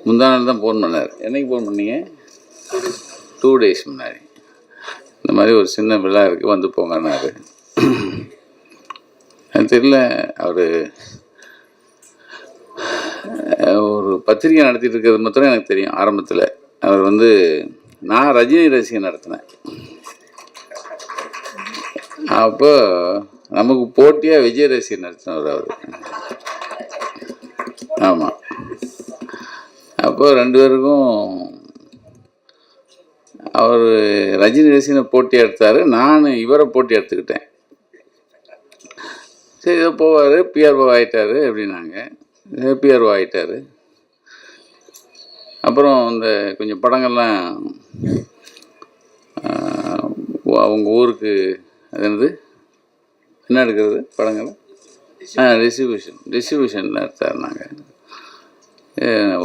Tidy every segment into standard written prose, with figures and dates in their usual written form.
முந்தா நாள் தான் ஃபோன் பண்ணார். என்னைக்கு ஃபோன் பண்ணீங்க? 2 days முன்னாடி. இந்த மாதிரி ஒரு சின்ன விழா இருக்குது, வந்து போங்கன்னாரு. எனக்கு தெரியல, அவர் ஒரு பத்திரிகை நடத்திட்டு இருக்கிறது மாத்திரம் எனக்கு தெரியும். ஆரம்பத்தில் அவர் வந்து, நான் ரஜினி ரசிகன் நடத்தினேன். அப்போ நமக்கு போட்டியாக விஜய் ரசிகன் நடத்தினவர் அவர். ஆமாம். அப்போ 2 பேருக்கும் அவர் ரஜினி ரசிகனை போட்டி எடுத்தார், நான் இவரை போட்டி எடுத்துக்கிட்டேன். சரி, ஏதோ போவார், பிஆர்ஓ ஆகிட்டார் அப்படின்னாங்க. பிஆர்ஓ ஆகிட்டார். அப்புறம் இந்த கொஞ்சம் படங்கள்லாம் அவங்க ஊருக்கு, அது என்னது, என்ன எடுக்கிறது படங்கள், டிஸ்ட்ரிபியூஷனில் எடுத்தார். நாங்கள்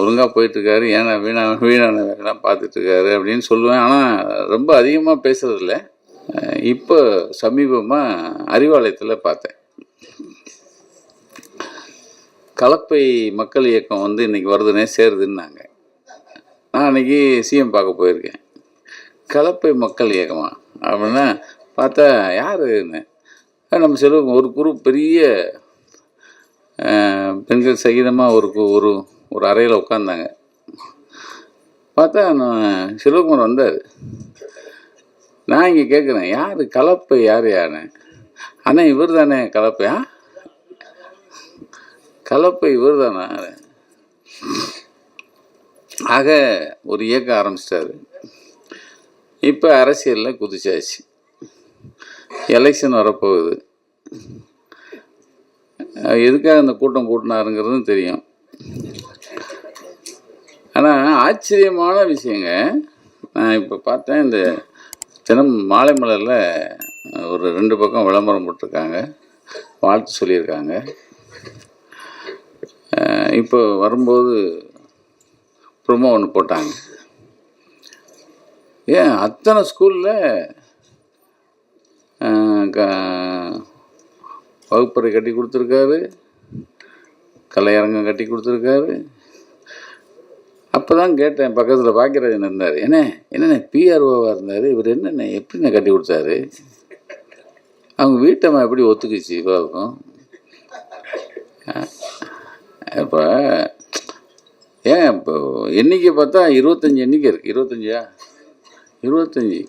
ஒழுங்காக போயிட்டுருக்காரு, ஏன்னா வீணான வேலைலாம் பார்த்துட்ருக்காரு அப்படின்னு சொல்லுவேன். ஆனால் ரொம்ப அதிகமாக பேசுறதில்ல. இப்போ சமீபமாக அறிவாலயத்தில் பார்த்தேன், கலப்பை மக்கள் இயக்கம் வந்து இன்றைக்கி வருதுன்னே சேருதுன்னாங்க. நான் அன்றைக்கி சிஎம் பார்க்க போயிருக்கேன். கலப்பை மக்கள் இயக்கமா அப்படின்னா பார்த்தா யாருன்னு, நம்ம செல்வம் ஒரு குரூப் பெரிய பெண்கள் சகிதமாக ஒரு ஒரு அறையில் உட்காந்தாங்க. பார்த்தா செல்வகுமார் வந்தார். நான் இங்கே கேட்குறேன், யார் கலப்பை, யாருன்னு. ஆனால் இவர் தானே கலப்பையா, கலப்பை இவர் தானே. ஆக ஒரு இயக்கம் ஆரம்பிச்சிட்டாரு. இப்போ அரசியலில் குதிச்சாச்சு. எலெக்ஷன் வரப்போகுது. எதுக்காக இந்த கூட்டம் கூட்டினாருங்கிறதும் தெரியும். ஆனால் ஆச்சரியமான விஷயங்க, நான் இப்போ பார்த்தேன், இந்த தினம் மாலை மலரில் ஒரு 2 பக்கம் விளம்பரம் போட்டிருக்காங்க, வாழ்த்து சொல்லியிருக்காங்க. இப்போ வரும்போது ப்ரொமோ ஒன்று போட்டாங்க. ஏன் அத்தனை ஸ்கூலில் வகுப்பறை கட்டி கொடுத்துருக்காரு, கலையரங்கம் கட்டி கொடுத்துருக்காரு. அப்போ தான் கேட்டேன், பக்கத்தில் பாக்கியராஜன் இருந்தார். என்னென்ன பிஆர்ஓவாக இருந்தார் இவர், என்னென்ன எப்படின்னு கட்டி கொடுத்தாரு, அவங்க வீட்டம்மா எப்படி ஒத்துக்குச்சு பாவம். இப்போ ஏன் இப்போ எண்ணிக்கை பார்த்தா 25 எண்ணிக்கை இருக்குது. 25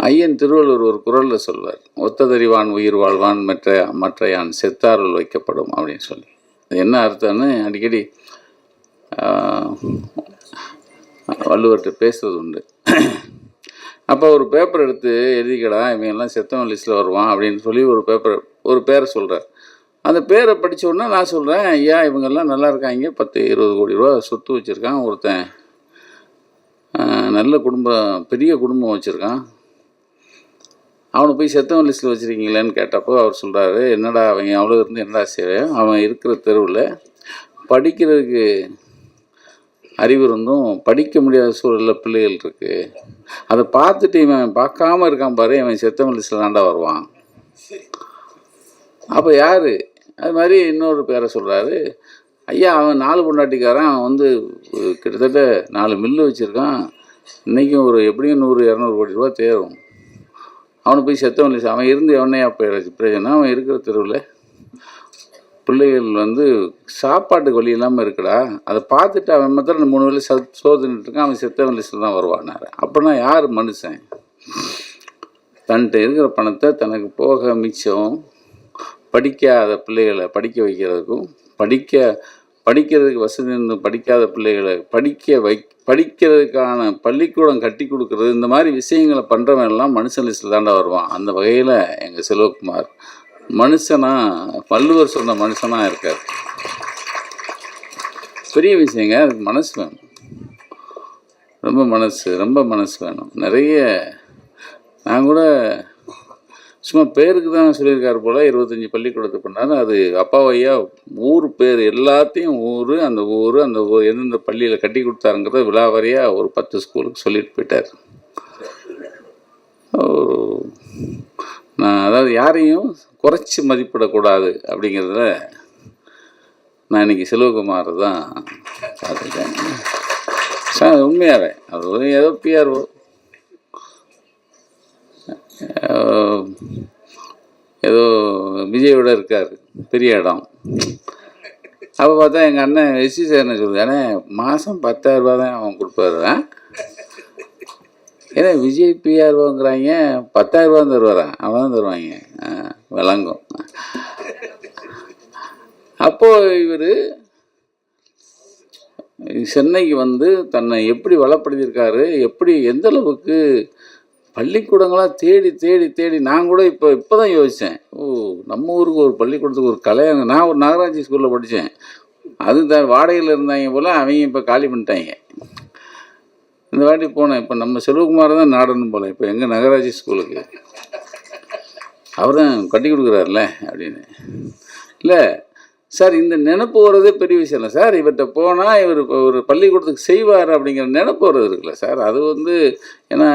ஐயன் திருவள்ளுவர் ஒரு குறளில் சொல்வார், ஒத்ததறிவான் உயிர் வாழ்வான் மற்றையான் செத்தாருள் வைக்கப்படும் அப்படின்னு சொல்லி. அது என்ன அர்த்தம்னு அடிக்கடி வள்ளுவர்கிட்ட பேசுறது உண்டு. அப்போ ஒரு பேப்பர் எடுத்து எழுதிக்கடா, இவங்கெல்லாம் செத்தவன் லிஸ்ட்டில் வருவான் அப்படின்னு சொல்லி ஒரு பேரை சொல்கிறார். அந்த பேரை படித்த உடனே நான் சொல்கிறேன், ஐயா இவங்கெல்லாம் நல்லா இருக்காங்க, 10-20 கோடி ரூபா சொத்து வச்சுருக்கான் ஒருத்தன், நல்ல குடும்பம், பெரிய குடும்பம் வச்சுருக்கான், அவனை போய் செத்தவன் லிஸ்ட்டில் வச்சுருக்கீங்களேன்னு கேட்டப்போ அவர் சொல்கிறாரு, என்னடா அவங்க அவ்வளோ இருந்து என்னடா செய்வேன், அவன் இருக்கிற தெருவில் படிக்கிறதுக்கு அறிவு இருந்தும் படிக்க முடியாத சூழலில் பிள்ளைகள் இருக்குது, அதை பார்த்துட்டு இவன் பார்க்காம இருக்கான் பாரு, அவன் செத்தவன் லிஸ்ட்டில் தாண்டா வருவான். அப்போ யார்? அது மாதிரி இன்னொரு பேரை சொல்கிறாரு, ஐயா அவன் 4 பொண்டாட்டிக்காரன், அவன் வந்து கிட்டத்தட்ட 4 மில்லு வச்சுருக்கான், இன்றைக்கும் ஒரு எப்படியும் 100-200 கோடி ரூபா தேரும், அவனை போய் செத்தவன் லிஸ்ட், அவன் இருந்து எவனையா பிரயோஜனம், அவன் இருக்கிற தெருவில் பிள்ளைகள் வந்து சாப்பாட்டுக்கு வழி இல்லாமல் இருக்குடா, அதை பார்த்துட்டு அவன் மாத்திரம் 3 வேளை சோதனைட்டு இருக்கான், அவன் செத்தவன் லிஸ்ட்டில் தான் வருவானார். அப்படின்னா யார் மனுஷன்? தன்கிட்ட இருக்கிற பணத்தை தனக்கு போக மிச்சம் படிக்காத பிள்ளைகளை படிக்க வைக்கிறதுக்கும், படிக்கிறதுக்கு வசதி இருந்து படிக்காத பிள்ளைகளை படிக்கிறதுக்கான பள்ளிக்கூடம் கட்டி கொடுக்குறது, இந்த மாதிரி விஷயங்களை பண்ணுறவன் எல்லாம் மனுஷன் லிஸ்ட்டில் தாண்டா வருவான். அந்த வகையில் எங்கள் செல்வகுமார் மனுஷனா, வள்ளுவர் சொன்ன மனுஷனாக இருக்கார். பெரிய விஷயங்க, அதுக்கு மனசு வேணும், ரொம்ப மனசு வேணும். நிறைய நான் கூட சும்மா பேருக்கு தான் சொல்லியிருக்காரு போல், 25 பள்ளிக்கூடத்தை பண்ணார். அது அப்பாவையா ஊர் பேர் எல்லாத்தையும் அந்த ஊர் எந்தெந்த பள்ளியில் கட்டி கொடுத்தாருங்கிறத விழாவாரியாக ஒரு 10 ஸ்கூலுக்கு சொல்லிட்டு போயிட்டார். நான் அதாவது யாரையும் குறைச்சி மதிப்பிடக்கூடாது அப்படிங்கிறத நான் இன்றைக்கி செல்வகுமார் தான் பார்த்துட்டேன் சார். உண்மையாகவே அவர் ஏதோ பிஆர்ஓ ஏதோ விஜயோட இருக்கார், பெரிய இடம். அப்போ பார்த்தா எங்கள் அண்ணன் எஸ்சி சேர்னு சொல்லுது, ஏன்னா மாதம் 10,000 தான் அவன் கொடுப்பாரு. ஏன்னா விஜய் பிஆர்ஓங்கிறாங்க, 10,000 தான் தருவாரான், அவன் தான் தருவாங்க, விளங்கும். அப்போது இவர் சென்னைக்கு வந்து தன்னை எப்படி வளப்படுத்தியிருக்காரு, எப்படி எந்த அளவுக்கு பள்ளிக்கூடங்களாக தேடி தேடி தேடி. நான் கூட இப்போ தான் யோசித்தேன், நம்ம ஊருக்கு ஒரு பள்ளிக்கூடத்துக்கு ஒரு கலையாங்க. நான் ஒரு நகராட்சி ஸ்கூலில் படித்தேன், அது தான் வாடகையில் இருந்தாங்க போல், அவங்க இப்போ காலி பண்ணிட்டாங்க. இந்த வாட்டி போனேன், இப்போ நம்ம செல்வகுமார் தான் நாடணும் போல் இப்போ எங்கள் நகராட்சி ஸ்கூலுக்கு. அவர் தான் கட்டி கொடுக்குறாருல அப்படின்னு. இல்லை சார், இந்த நினப்பு வர்றதே பெரிய விஷயம் இல்லை சார். இவர்கிட்ட போனால் இவர் ஒரு பள்ளிக்கூடத்துக்கு செய்வார் அப்படிங்கிற நினப்பு வர்றது இருக்குல்ல சார், அது வந்து ஏன்னா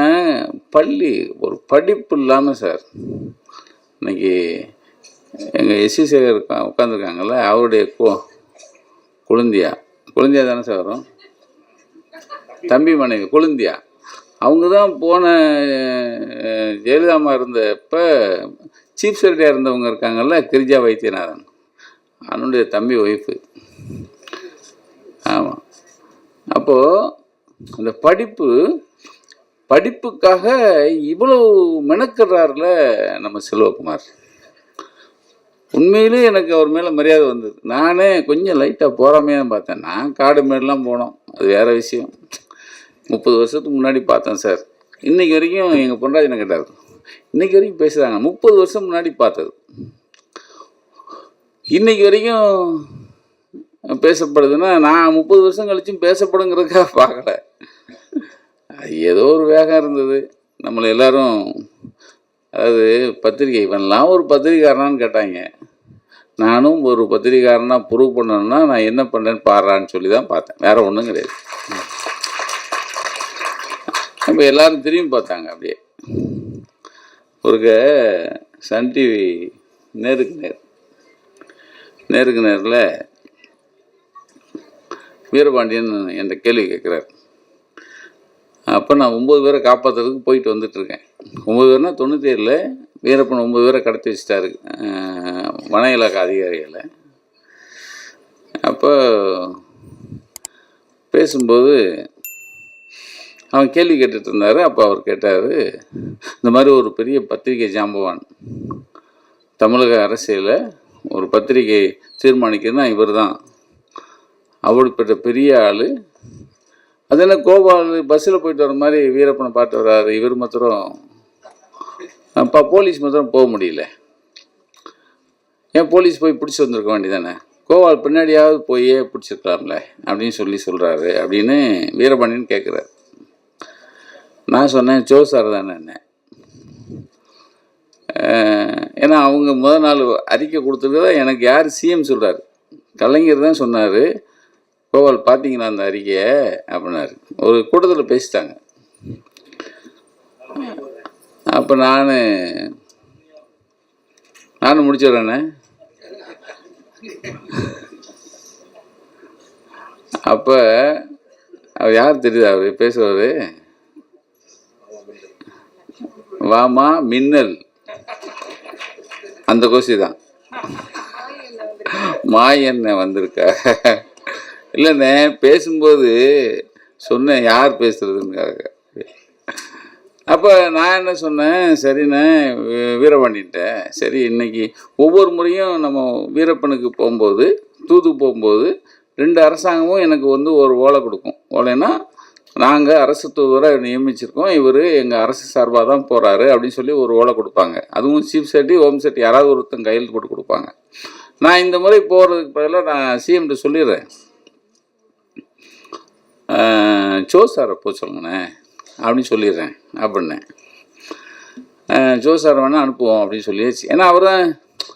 பள்ளி ஒரு படிப்பு இல்லாமல் சார். இன்னைக்கு எங்கள் எஸ்சி சேகர் உட்காந்துருக்காங்கல்ல, அவருடைய குழந்தையா தானே சார் வரும், தம்பி மனைவி கொழுந்தியா, அவங்க தான் போன ஜெயலலிதாமா இருந்தப்போ சீஃப் செக்ரட்டரியாக இருந்தவங்க இருக்காங்கல்ல, கிரிஜா வைத்தியநாதன், அவனுடைய தம்பி ஒய்ஃபு. ஆமாம். அப்போது அந்த படிப்புக்காக இவ்வளோ மெனக்கிறார்ல நம்ம செல்வகுமார். உண்மையிலே எனக்கு அவர் மேலே மரியாதை வந்தது. நானே கொஞ்சம் லைட்டாக போகாமையே தான் பார்த்தேன். நான் காடு மேடெலாம் போனோம், அது வேறு விஷயம். 30 வருஷத்துக்கு முன்னாடி பார்த்தேன் சார். இன்றைக்கி வரைக்கும் எங்கள் பொண்டாஜனை கேட்டார், இன்றைக்கி வரைக்கும் பேசுகிறாங்க. 30 வருஷம் முன்னாடி பார்த்தது இன்றைக்கி வரைக்கும் பேசப்படுதுன்னா, நான் 30 வருஷம் கழிச்சும் பேசப்படுங்கிறதுக்காக பார்க்கல. ஏதோ ஒரு வேகம் இருந்தது. நம்மளை எல்லோரும், அதாவது பத்திரிகை, இவன்லாம் ஒரு பத்திரிகாரனான்னு கேட்டாங்க. நானும் ஒரு பத்திரிகாரனாக ப்ரூவ் பண்ணணுன்னா நான் என்ன பண்ணேன்னு பாடுறான்னு சொல்லி தான் பார்த்தேன், வேறு ஒன்றும் கிடையாது. இப்போ எல்லோரும் திரும்பி பார்த்தாங்க அப்படியே. ஒருக்க சன் டிவி நேருக்கு நேரில் வீரபாண்டியன் என்ற கேள்வி கேட்குறாரு. அப்போ நான் 9 பேரை காப்பாற்றுறதுக்கு போயிட்டு வந்துட்டுருக்கேன். 9 பேர்னா 97 வீரப்பன் 9 பேரை கடத்தி வச்சிட்டாரு வன இலாக்கா அதிகாரிகளை. அப்போ பேசும்போது அவன் கேள்வி கேட்டுட்டு இருந்தார். அப்போ அவர் கேட்டார், இந்த மாதிரி ஒரு பெரிய பத்திரிகை ஜாம்பவான், தமிழக அரசியலில் ஒரு பத்திரிகை தீர்மானிக்கிறதுனா இவர் தான், அப்படிப்பட்ட பெரிய ஆள். அது என்ன கோபால் பஸ்ஸில் போயிட்டு வர மாதிரி வீரப்பனை பார்த்து வர்றாரு, இவர் மாத்திரம் போலீஸ் மாத்திரம் போக முடியல, ஏன் போலீஸ் போய் பிடிச்சி வந்திருக்க வேண்டியதானே, கோபால் பின்னாடியாவது போயே பிடிச்சிருக்கலாம்ல அப்படின்னு சொல்கிறாரு அப்படின்னு வீரபாண்டியன் கேட்குறாரு. நான் சொன்னேன், ஜோ சார் தானே என்ன, ஏன்னா அவங்க முதல் நாள் அறிக்கை கொடுத்துருக்கதா எனக்கு யார் சிஎம் சொல்கிறார், கலைஞர் தான் சொன்னார், கோபால் பார்த்தீங்களா அந்த அறிக்கையை அப்படின்னாரு. ஒரு கூட்டத்தில் பேசிட்டாங்க. அப்போ நானும் முடிச்சிடுறேண்ணே. அப்போ அவர் யார் தெரியுது, அவர் பேசுவார், வாமா மின்னல், அந்த கோஷி தான், மாயண்ண வந்திருக்கா. இல்லைண்ணே, பேசும்போது சொன்னேன் யார் பேசுறதுங்காக. அப்போ நான் என்ன சொன்னேன், சரிண்ணே வீரபாண்டின்ட்டேன், சரி இன்னைக்கு ஒவ்வொரு முறையும் நம்ம வீரப்பனுக்கு போகும்போது, தூது போகும்போது 2 அரசாங்கமும் எனக்கு வந்து ஒரு ஓலை கொடுக்கும். ஓலைன்னா நாங்கள் அரசு தூதுவராக நியமிச்சிருக்கோம், இவர் எங்கள் அரசு சார்பாக தான் போகிறாரு அப்படின்னு சொல்லி ஒரு ஓலை கொடுப்பாங்க. அதுவும் சீஃப் செக்ரட்டரி, ஹோம் செக்ரட்டரி யாராவது ஒருத்தன் கையெழுத்து போட்டு கொடுப்பாங்க. நான் இந்த முறை போகிறதுக்கு பதிலாக நான் சிஎம்கிட்ட சொல்லிடுறேன், ஜோ சாரை போக சொல்லுங்கண்ணே அப்படின்னு சொல்லிடுறேன் அப்படின்னேன். ஜோ சார் வேணால் அனுப்புவோம் அப்படின்னு சொல்லியாச்சு. ஏன்னா அவர் தான்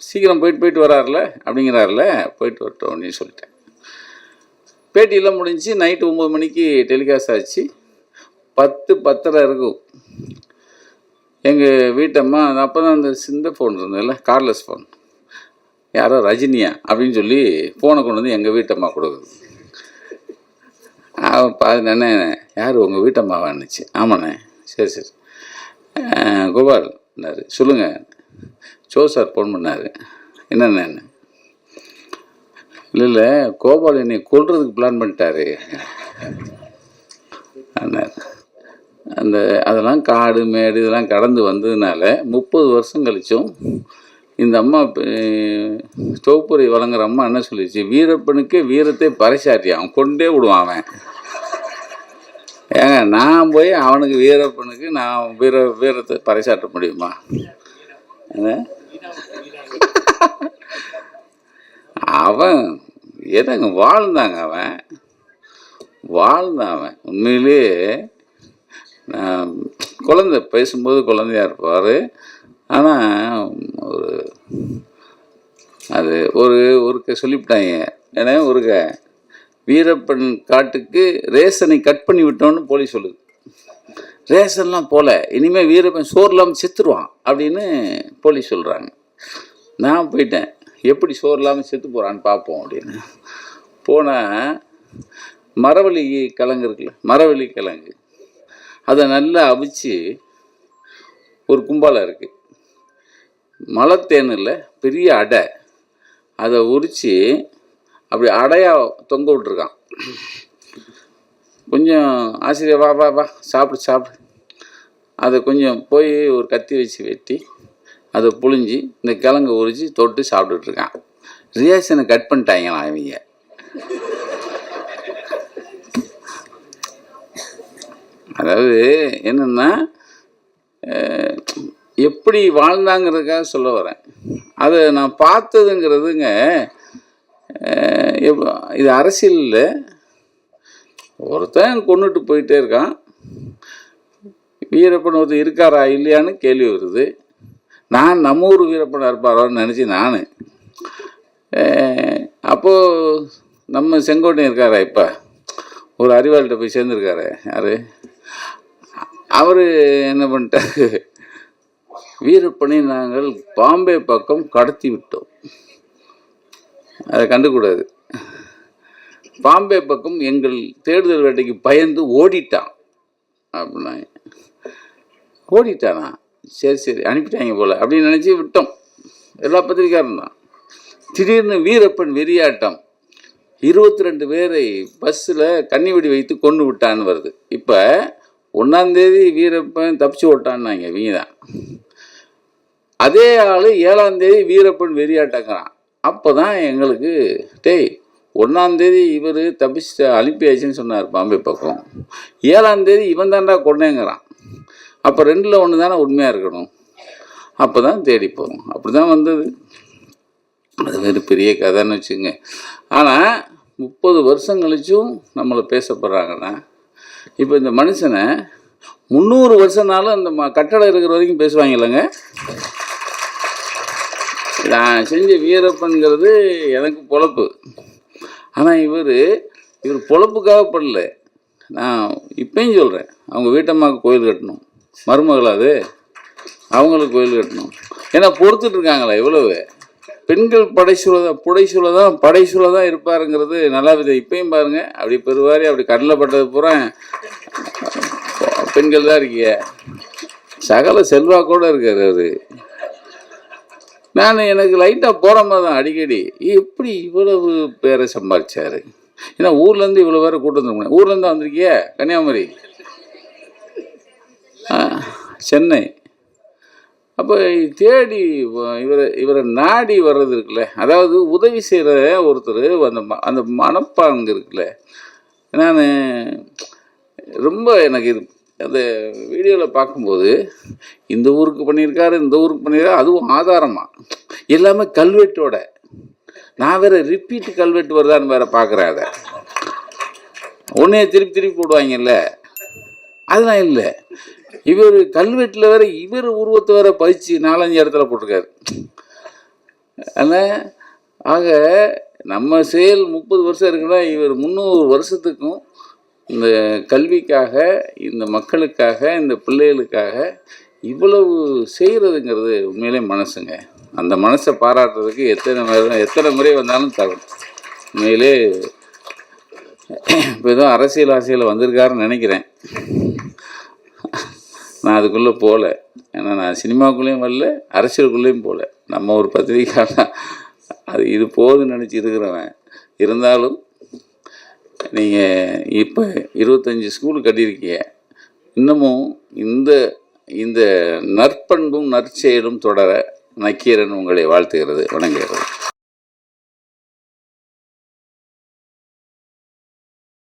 சீக்கிரம் போயிட்டு வராருல அப்படிங்கிறாருல, போயிட்டு வரட்டும் அப்படின்னு சொல்லிட்டேன். பேட்டியெல்லாம் முடிஞ்சு நைட்டு 9 மணிக்கு டெலிகாஸ்ட் ஆச்சு. 10:30 இருக்கும். எங்கள் வீட்டம்மா, அப்போ தான் அந்த சிந்த ஃபோன் இருந்ததில்ல, கார்லெஸ் ஃபோன், யாரோ ரஜினியா அப்படின்னு சொல்லி ஃபோனை கொண்டு வந்து எங்கள் வீட்டம்மா கொடுக்குது. அவன் என்ன யார் உங்கள் வீட்டம்மாவான்னுச்சு. ஆமாண்ணே. சரி சரி. கோபால்னாரு. சொல்லுங்கள். சார் ஃபோன் பண்ணார். என்னென்ன? இல்லை கோபால் என்னை கொல்றதுக்கு பிளான் பண்ணிட்டாரு அண்ணார். அதெல்லாம் காடு மேடு இதெல்லாம் கடந்து வந்ததுனால 30 வருஷம் கழிச்சும் இந்த அம்மா தொகுப்புரை வழங்குற அம்மா என்ன சொல்லிச்சு, வீரப்பனுக்கு வீரத்தை பறைசாட்டியான் கொண்டே விடுவான் அவன். ஏங்க நான் போய் அவனுக்கு வீரப்பனுக்கு நான் வீரத்தை பறைசாட்ட முடியுமா? அவன் என்னங்க வாழ்ந்தாங்க, அவன் உண்மையிலேயே குழந்தை பேசும்போது குழந்தையா இருப்பார். ஆனால் ஒருக்க சொல்லிவிட்டாங்க. ஏன்னா வீரப்பன் காட்டுக்கு ரேஷனை கட் பண்ணி விட்டோன்னு போலீஸ் சொல்லுது. ரேஷன்லாம் போல, இனிமேல் வீரப்பன் சோறு இல்லாமல் செத்துருவான் அப்படின்னு போலீஸ் சொல்கிறாங்க. நான் போயிட்டேன், எப்படி சோறு இல்லாமல் செத்து போகிறான்னு பார்ப்போம் அப்படின்னு. போனால் மரவள்ளி கிழங்கு இருக்குல்ல, மரவள்ளி கிழங்கு அதை நல்லா அவிச்சு ஒரு கும்பாலம் இருக்குது. மலைத்தேன் இல்லை, பெரிய அடை, அதை உரித்து அப்படி அடையாக தொங்க விட்ருக்கான். கொஞ்சம் ஆசிரியர் வா வா வா சாப்பிடு. அதை கொஞ்சம் போய் ஒரு கத்தி வச்சு வெட்டி அதை புழிஞ்சி இந்த கிழங்கு உரித்து தொட்டு சாப்பிட்டுட்ருக்கான். ரியாக்ஷனை கட் பண்ணிட்டாங்களாம் அவங்க. அதாவது என்னென்னா எப்படி வாழ்ந்தாங்கிறதுக்காக சொல்ல வரேன். அதை நான் பார்த்ததுங்கிறதுங்க, இது அரசியலில் ஒருத்தன் கொண்டுட்டு போயிட்டே இருக்கான். வீரப்பன் ஒருத்தர் இருக்காரா இல்லையான்னு கேள்வி வருது. நான் நம்ம ஊர் வீரப்பனாக இருப்பாரோன்னு நினச்சி நான் அப்போது நம்ம செங்கோட்டையன் இருக்காரா, இப்போ ஒரு அறிவாளிகிட்ட போய் சேர்ந்துருக்காரு. யார் அவர் என்ன பண்ணிட்டாரு, வீரப்பனை நாங்கள் பாம்பே பக்கம் கடத்தி விட்டோம், அதை கண்டுக்கூடாது. பாம்பே பக்கம் எங்கள் தேடுதல் வேட்டைக்கு பயந்து ஓடிட்டான் அப்படின்னா. ஓடிட்டானா? சரி அனுப்பிட்டாங்க போல் அப்படின்னு நினச்சி விட்டோம். எல்லா பத்திரிக்காரும் தான். திடீர்னு வீரப்பன் வெறியாட்டம், 22 பேரை பஸ்ஸில் கன்னிவெடி வைத்து கொண்டு விட்டான்னு வருது. இப்போ 1ஆம் தேதி வீரப்பன் தப்பிச்சு ஓட்டான்னாங்க இவங்க தான். அதே ஆள் 7ஆம் தேதி வீரப்பன் வெறியாட்டங்கிறான். அப்போ தான் எங்களுக்கு 1ஆம் தேதி இவர் தப்பிச்சு அனுப்பியாச்சுன்னு சொன்னார் பாம்பே பக்கம், 7ஆம் தேதி இவன் தாண்டா கொண்டேங்கிறான். அப்போ 2ல் 1 தானே உண்மையாக இருக்கணும். அப்போ தான் தேடி போகிறோம். அப்படி தான் வந்தது. அது வேறு பெரிய கதைன்னு வச்சுங்க. ஆனால் 30 வருஷம் கழிச்சும் நம்மளை பேசப்படுறாங்கன்னா, இப்போ இந்த மனுஷனை 300 வருஷம்னாலும் அந்த கட்டடம் இருக்கிற வரைக்கும் பேசுவாங்க இல்லைங்க. நான் செஞ்ச வீரப்பன்கிறது எனக்கு பொழப்பு. ஆனால் இவர் பொழப்புக்காக படல. நான் இப்பயும் சொல்கிறேன், அவங்க வீட்டம்மாவுக்கு கோயில் கட்டணும், மருமகளாது அவங்களுக்கு கோயில் கட்டணும். ஏன்னா பொறுத்துட்ருக்காங்களா இவ்வளவு. பெண்கள் படைசூழ தான் இருப்பாருங்கிறது நல்லா வித. இப்பயும் பாருங்கள், அப்படி பெருவாரி அப்படி கடலில் பட்டது பூரா பெண்கள் தான் இருக்கீங்க. சகல செல்வாக்கோடு இருக்கார் அவர். நான் எனக்கு லைட்டாக போகிற மாதிரி தான் அடிக்கடி, எப்படி இவ்வளவு பேரை சம்பாதிச்சார். ஏன்னா ஊர்லேருந்து இவ்வளோ பேரை கூட்டு வந்துருக்கேன். ஊர்லேருந்து வந்திருக்கிய கன்னியாகுமரி, சென்னை. அப்போ தேடி இவரை நாடி வர்றது இருக்குல்ல, அதாவது உதவி செய்கிற ஒருத்தர் அந்த மனப்பாங்கு இருக்குல்ல. நான் ரொம்ப எனக்கு இது அந்த வீடியோவில் பார்க்கும்போது இந்த ஊருக்கு பண்ணியிருக்காரு, இந்த ஊருக்கு பண்ணியிருக்காரு, அதுவும் ஆதாரமாக எல்லாமே கல்வெட்டோட. நான் வேறு ரிப்பீட் கல்வெட்டு வருதான்னு வேறு பார்க்குறேன். அதை ஒன்றே திருப்பி போடுவாங்கல்ல, அதெல்லாம் இல்லை. இவர் கல்வெட்டில் வேறு இவர் உருவத்தை வேற பதிச்சு 4-5 இடத்துல போட்டிருக்காரு. ஆனால் ஆக நம்ம செயல் 30 வருஷம் இருக்குன்னா, இவர் 300 வருஷத்துக்கும் இந்த கல்விக்காக, இந்த மக்களுக்காக, இந்த பிள்ளைகளுக்காக இவ்வளவு செய்கிறதுங்கிறது உண்மையிலே மனசுங்க. அந்த மனசை பாராட்டுறதுக்கு எத்தனை முறை வந்தாலும் தரும். உண்மையிலே இப்போ ஏதோ அரசியல் ஆசையில் வந்திருக்காருன்னு நினைக்கிறேன். நான் அதுக்குள்ளே போகல. ஏன்னா நான் சினிமாக்குள்ளேயும் வரல, அரசியலுக்குள்ளேயும் போகல. நம்ம ஒரு பத்திரிக்கையாளர் அது இது போதுன்னு நினச்சி இருக்கிறவன். இருந்தாலும் நீங்கள் இப்போ 25 ஸ்கூல் கட்டியிருக்கீங்க. இன்னமும் இந்த நற்பண்பும் நற்செயலும் தொடர நக்கீரன் உங்களை வாழ்த்துகிறது, வணங்குகிறது.